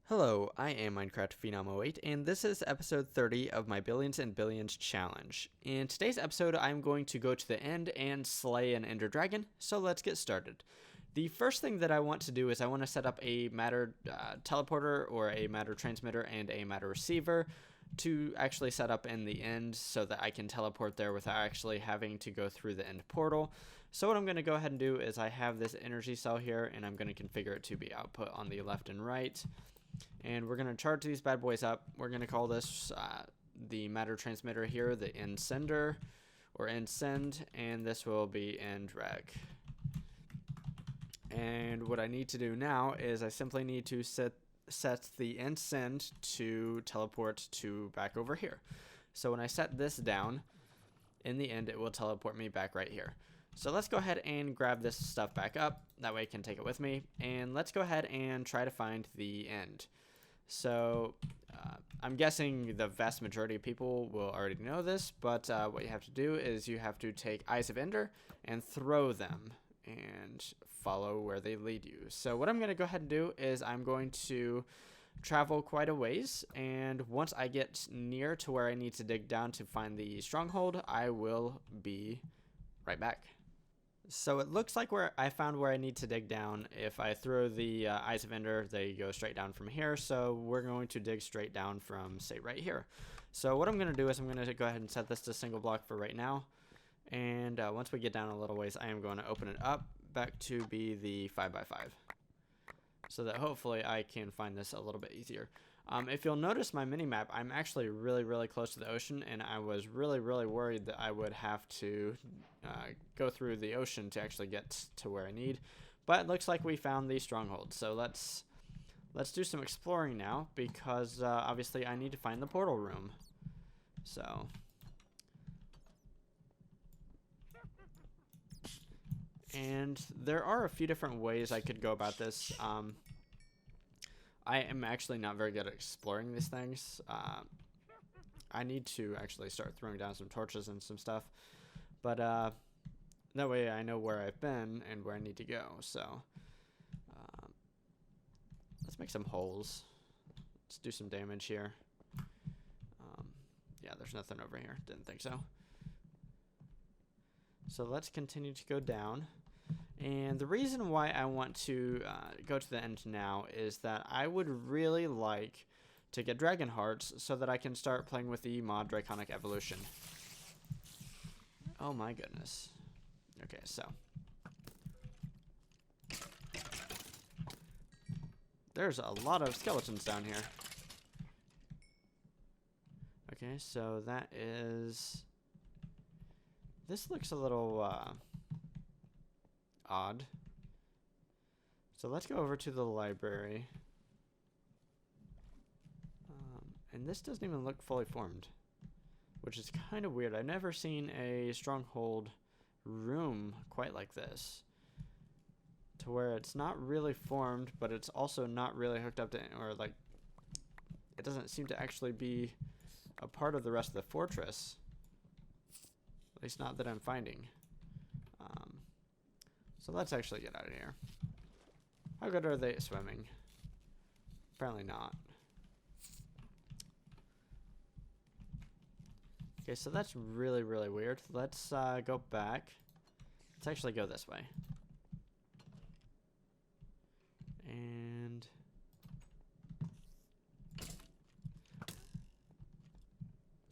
Hello, I am Minecraft Phenom 08, and this is episode 30 of my Billions and Billions challenge. In today's episode, I'm going to go to the end and slay an ender dragon, so let's get started. The first thing that I want to do is I want to set up a matter teleporter or a matter transmitter and a matter receiver to actually set up in the end so that I can teleport there without actually having to go through the end portal. So what I'm going to go ahead and do is I have this energy cell here, and I'm going to configure it to be output on the left and right. And we're going to charge these bad boys up. We're going to call this the matter transmitter here, the end sender or end send, and this will be end rec. And what I need to do now is I simply need to set the end send to teleport to back over here. So when I set this down, in the end it will teleport me back right here. So let's go ahead and grab this stuff back up. That way I can take it with me. And let's go ahead and try to find the end. So I'm guessing the vast majority of people will already know this, but what you have to do is you have to take Eyes of Ender and throw them and follow where they lead you. So what I'm going to go ahead and do is I'm going to travel quite a ways, and once I get near to where I need to dig down to find the stronghold, I will be right back. So it looks like I found where I need to dig down. If I throw the Eyes of Ender, they go straight down from here. So we're going to dig straight down from, say, right here. So what I'm going to do is I'm going to go ahead and set this to single block for right now. And once we get down a little ways, I am going to open it up back to be the 5x5. So that hopefully I can find this a little bit easier. If you'll notice my mini-map, I'm actually really close to the ocean, and I was really worried that I would have to go through the ocean to actually get to where I need. But it looks like we found the stronghold. So let's do some exploring now, because obviously I need to find the portal room. So and there are a few different ways I could go about this. I am actually not very good at exploring these things. I need to actually start throwing down some torches and some stuff. But that way I know where I've been and where I need to go. So let's make some holes. Let's do some damage here. Yeah, there's nothing over here. Didn't think so. So let's continue to go down. And the reason why I want to go to the end now is that I would really like to get dragon hearts so that I can start playing with the mod Draconic Evolution. Oh my goodness. Okay, so there's a lot of skeletons down here. Okay, so that is... This looks a little odd. So let's go over to the library. And this doesn't even look fully formed, which is kind of weird. I've never seen a stronghold room quite like this, to where it's not really formed, but it's also not really hooked up to, or like, it doesn't seem to actually be a part of the rest of the fortress. At least not that I'm finding. So let's actually get out of here. How good are they at swimming? Apparently not. Okay, so that's really weird. Let's go back. Let's actually go this way. And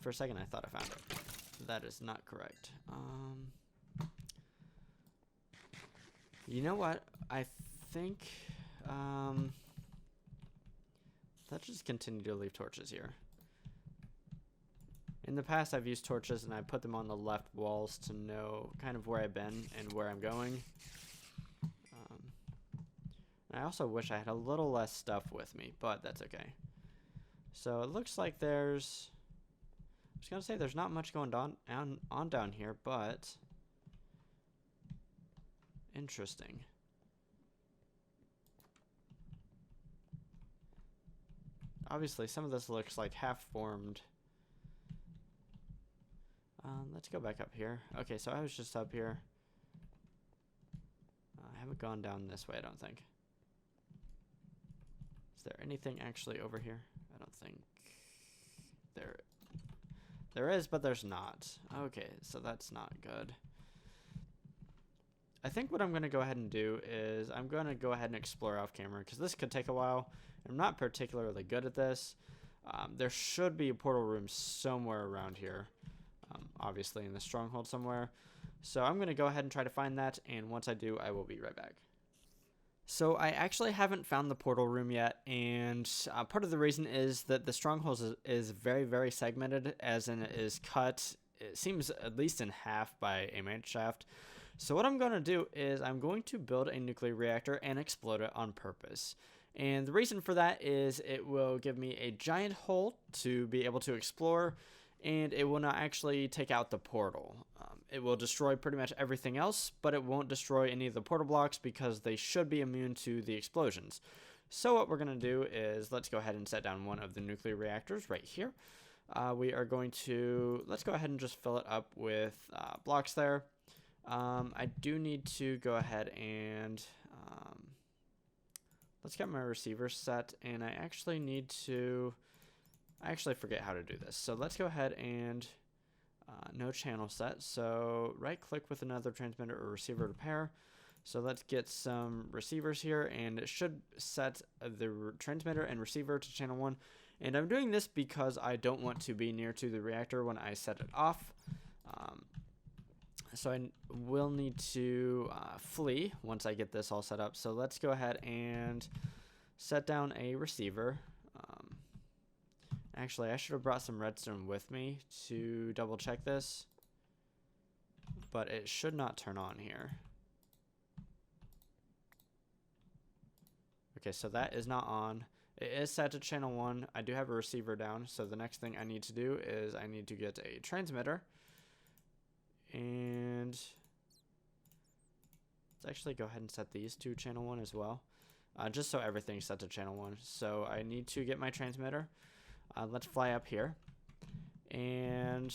for a second I thought I found it. That is not correct. You know what? I think let's just continue to leave torches here. In the past, I've used torches and I put them on the left walls to know kind of where I've been and where I'm going. And I also wish I had a little less stuff with me, but that's okay. So it looks like there's... I was going to say there's not much going on down here, but... Interesting. Obviously, some of this looks like half-formed. Let's go back up here. Okay, so I was just up here. I haven't gone down this way, I don't think. there anything actually over here? I don't think there is, but there's not. Okay, so that's not good. I think what I'm going to go ahead and do is I'm going to go ahead and explore off camera because this could take a while. I'm not particularly good at this. There should be a portal room somewhere around here, obviously in the stronghold somewhere. So I'm going to go ahead and try to find that, and once I do, I will be right back. So I actually haven't found the portal room yet, and part of the reason is that the strongholds is very, very segmented, as in it is cut, it seems at least in half by a main shaft. So what I'm going to do is I'm going to build a nuclear reactor and explode it on purpose. And the reason for that is it will give me a giant hole to be able to explore, and it will not actually take out the portal. It will destroy pretty much everything else, but it won't destroy any of the portal blocks because they should be immune to the explosions. So what we're going to do is let's go ahead and set down one of the nuclear reactors right here. We are going to, let's go ahead and just fill it up with blocks there. I do need to go ahead and let's get my receiver set, and I actually need to, I actually forget how to do this. So let's go ahead and no channel set. So right click with another transmitter or receiver to pair. So let's get some receivers here, and it should set the transmitter and receiver to channel 1. And I'm doing this because I don't want to be near to the reactor when I set it off. So I will need to flee once I get this all set up. So let's go ahead and set down a receiver. Actually, I should have brought some redstone with me to double check this, but it should not turn on here. Okay, so that is not on. It is set to channel 1. I do have a receiver down, so the next thing I need to do is I need to get a transmitter. And let's actually go ahead and set these to channel 1 as well, just so everything's set to channel 1. So I need to get my transmitter. Let's fly up here, and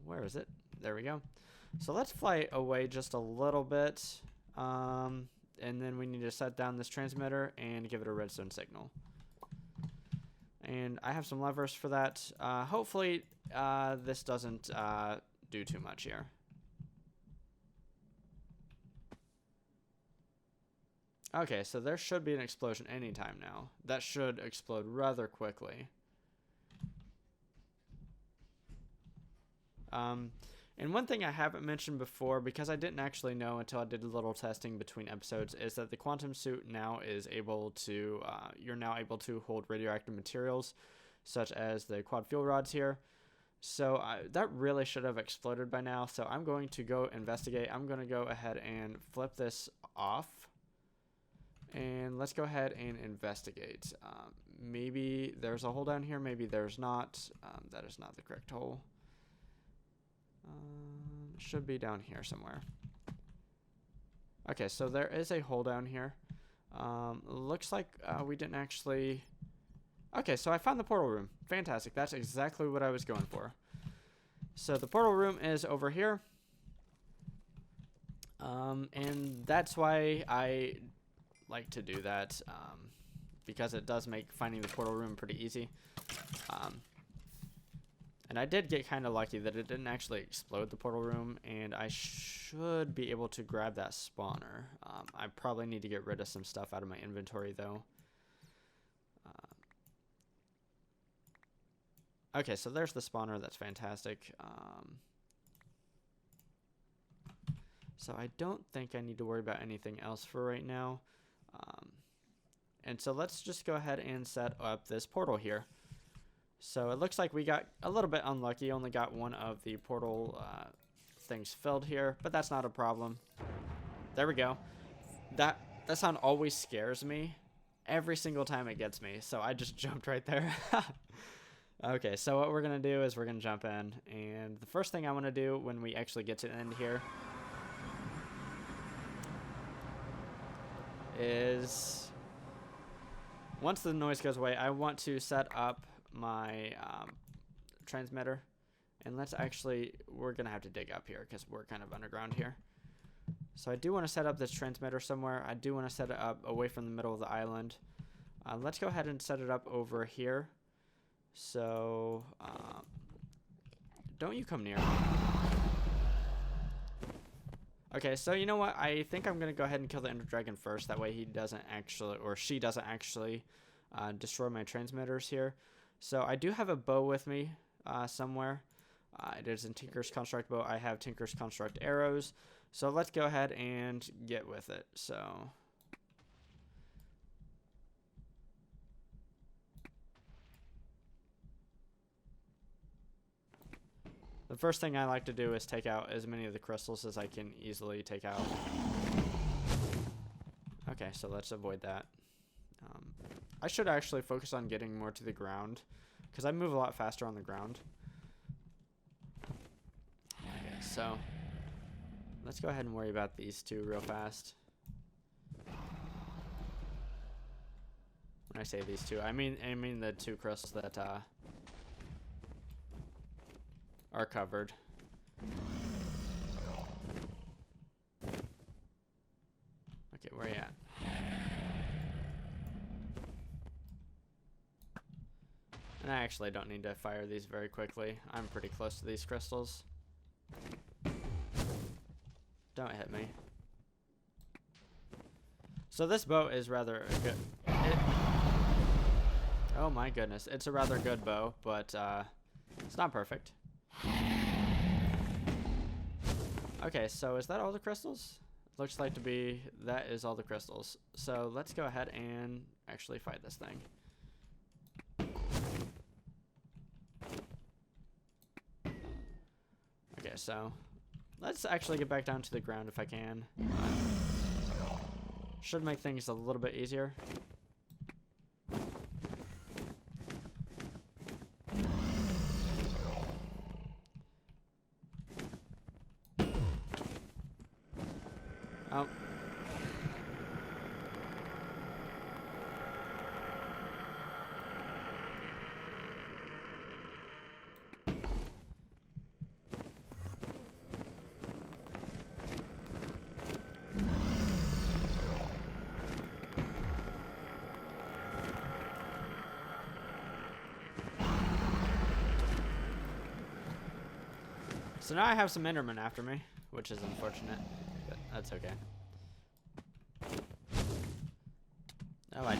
where is it? There we go. So let's fly away just a little bit, and then we need to set down this transmitter and give it a redstone signal. And I have some levers for that. Hopefully this doesn't do too much here. Okay, so there should be an explosion anytime now. That should explode rather quickly. And one thing I haven't mentioned before, because I didn't actually know until I did a little testing between episodes, is that the quantum suit now is able to, you're now able to hold radioactive materials, such as the quad fuel rods here. So that really should have exploded by now. So I'm going to go investigate. I'm going to go ahead and flip this off. And let's go ahead and investigate. Maybe there's a hole down here. Maybe there's not. That is not the correct hole. Should be down here somewhere. Okay, so there is a hole down here. Looks like we didn't actually... Okay, so I found the portal room. Fantastic. That's exactly what I was going for. So the portal room is over here. And that's why I like to do that, because it does make finding the portal room pretty easy. And I did get kind of lucky that it didn't actually explode the portal room, and I should be able to grab that spawner. I probably need to get rid of some stuff out of my inventory, though. Okay, so there's the spawner. That's fantastic. So I don't think I need to worry about anything else for right now. And so let's just go ahead and set up this portal here. So it looks like we got a little bit unlucky, only got one of the portal things filled here, but that's not a problem. There we go. That sound always scares me. Every single time it gets me, so I just jumped right there. Okay, so what we're going to do is we're going to jump in, and the first thing I want to do when we actually get to the end here is, once the noise goes away, I want to set up my transmitter. And let's actually, we're going to have to dig up here because we're kind of underground here. So I do want to set up this transmitter somewhere. I do want to set it up away from the middle of the island. Let's go ahead and set it up over here. So, don't you come near me. Okay, so you know what? I think I'm going to go ahead and kill the Ender Dragon first. That way he doesn't actually, or she doesn't actually destroy my transmitters here. So I do have a bow with me somewhere. It is a Tinker's Construct bow. I have Tinker's Construct arrows. So let's go ahead and get with it. So... the first thing I like to do is take out as many of the crystals as I can easily take out. Okay, so let's avoid that. I should actually focus on getting more to the ground, because I move a lot faster on the ground. Okay, so let's go ahead and worry about these two real fast. When I say these two, I mean the two crystals that are covered. Okay, where are you at? And I actually don't need to fire these very quickly. I'm pretty close to these crystals. Don't hit me. So this bow is rather good. Oh my goodness, it's a rather good bow, but it's not perfect. Okay, so is that all the crystals? Looks like to be, that is all the crystals. So let's go ahead and actually fight this thing. Okay, so let's actually get back down to the ground if I can. Should make things a little bit easier. Oh. So now I have some Endermen after me, which is unfortunate, but that's okay. Oh, I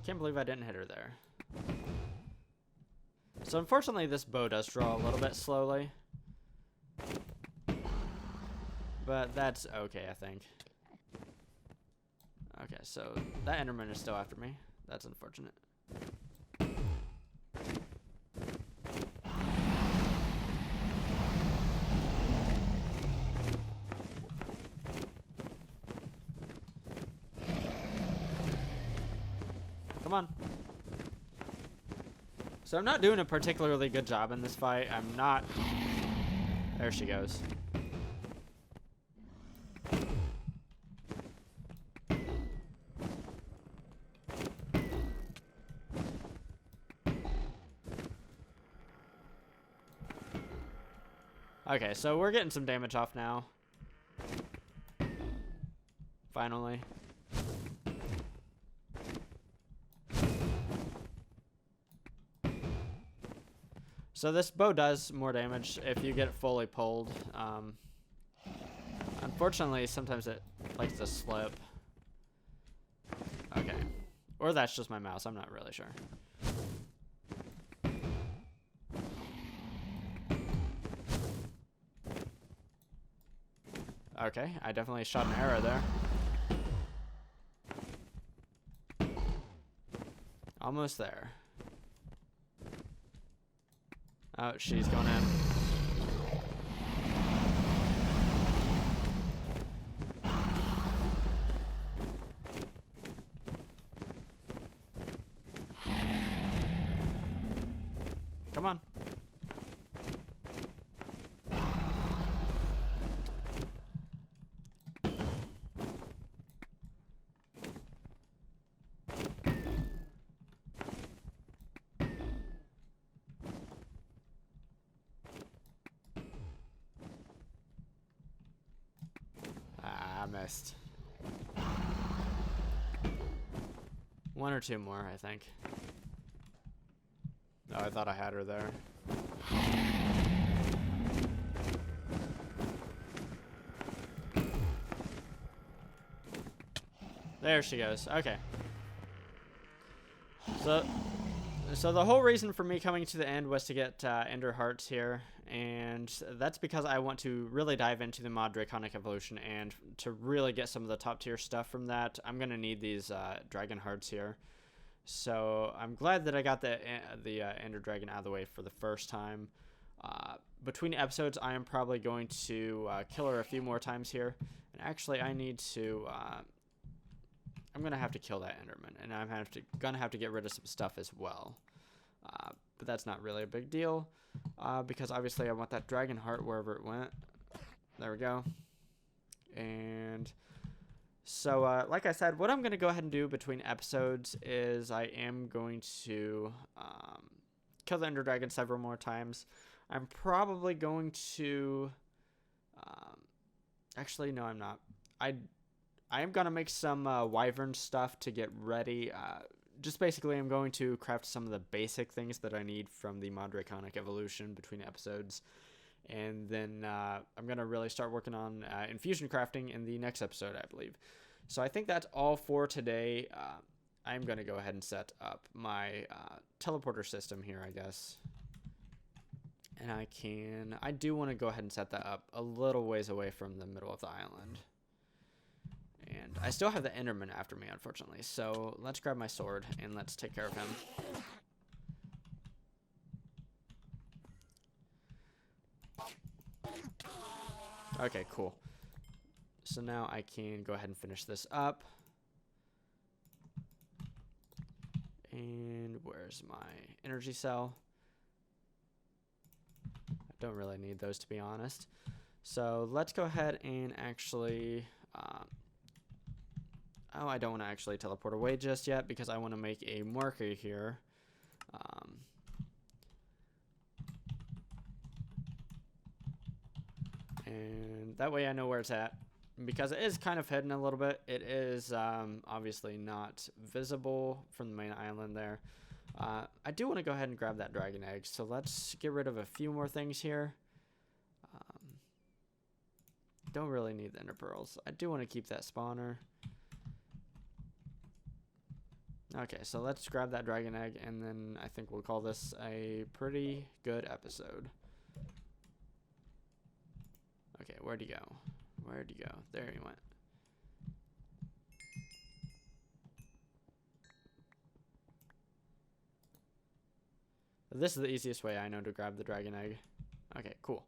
can't believe I didn't hit her there. So unfortunately this bow does draw a little bit slowly, but that's okay, I think. Okay, so that Enderman is still after me. That's unfortunate. Come on. So I'm not doing a particularly good job in this fight. I'm not... There she goes. Okay, so we're getting some damage off now. Finally. So this bow does more damage if you get it fully pulled. Unfortunately, sometimes it likes to slip. Okay. Or that's just my mouse, I'm not really sure. Okay, I definitely shot an arrow there. Almost there. Oh, she's going in. Come on. I missed. One or two more, I think. Oh, I thought I had her there. There she goes. Okay. So the whole reason for me coming to the end was to get Ender Hearts here, and that's because I want to really dive into the mod Draconic Evolution, and to really get some of the top tier stuff from that, I'm going to need these Dragon Hearts here. So I'm glad that I got the Ender Dragon out of the way for the first time. Between episodes, I am probably going to kill her a few more times here, and actually I need to... I'm going to have to kill that Enderman, and I'm going to have to get rid of some stuff as well. But that's not really a big deal, because obviously I want that Dragon Heart wherever it went. There we go. And so, like I said, what I'm going to go ahead and do between episodes is I am going to kill the Ender Dragon several more times. I'm probably going to... actually, no, I'm not. I am going to make some wyvern stuff to get ready. Just basically, I'm going to craft some of the basic things that I need from the mod Draconic Evolution between episodes. And then I'm going to really start working on infusion crafting in the next episode, I believe. So I think that's all for today. I'm going to go ahead and set up my teleporter system here, I guess. And I do want to go ahead and set that up a little ways away from the middle of the island. And I still have the Enderman after me, unfortunately. So let's grab my sword and let's take care of him. Okay, cool. So now I can go ahead and finish this up. And where's my energy cell? I don't really need those, to be honest. So let's go ahead and actually... oh, I don't want to actually teleport away just yet because I want to make a marker here. And that way I know where it's at. Because it is kind of hidden a little bit. It is obviously not visible from the main island there. I do want to go ahead and grab that dragon egg. So let's get rid of a few more things here. Don't really need the ender pearls. I do want to keep that spawner. Okay, so let's grab that dragon egg, and then I think we'll call this a pretty good episode. Okay, where'd he go? Where'd he go? There he went. This is the easiest way I know to grab the dragon egg. Okay, cool.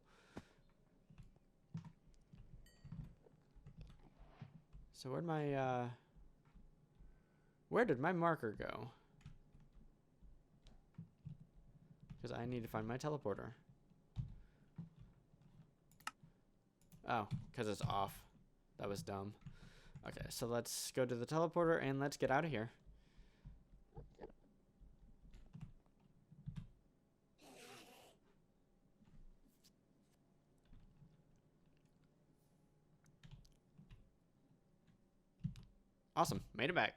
So where'd my, where did my marker go? Because I need to find my teleporter. Oh, because it's off. That was dumb. Okay, so let's go to the teleporter and let's get out of here. Awesome, made it back.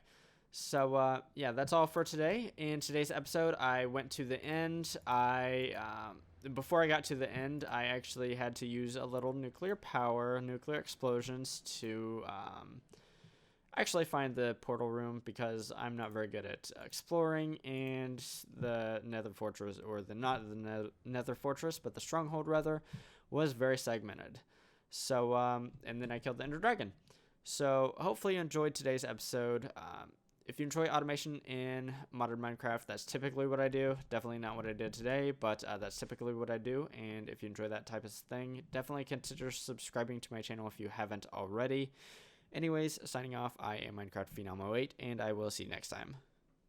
So yeah, that's all for today. In today's episode, I went to the end. Before I got to the end, I actually had to use a little nuclear power, nuclear explosions to actually find the portal room, because I'm not very good at exploring, and the nether fortress, or not the nether fortress, but the stronghold rather, was very segmented. So, and then I killed the ender dragon. So hopefully you enjoyed today's episode. If you enjoy automation in modern Minecraft, that's typically what I do. Definitely not what I did today, but that's typically what I do. And if you enjoy that type of thing, definitely consider subscribing to my channel if you haven't already. Anyways, signing off, I am Minecraft Phenom 08, and I will see you next time.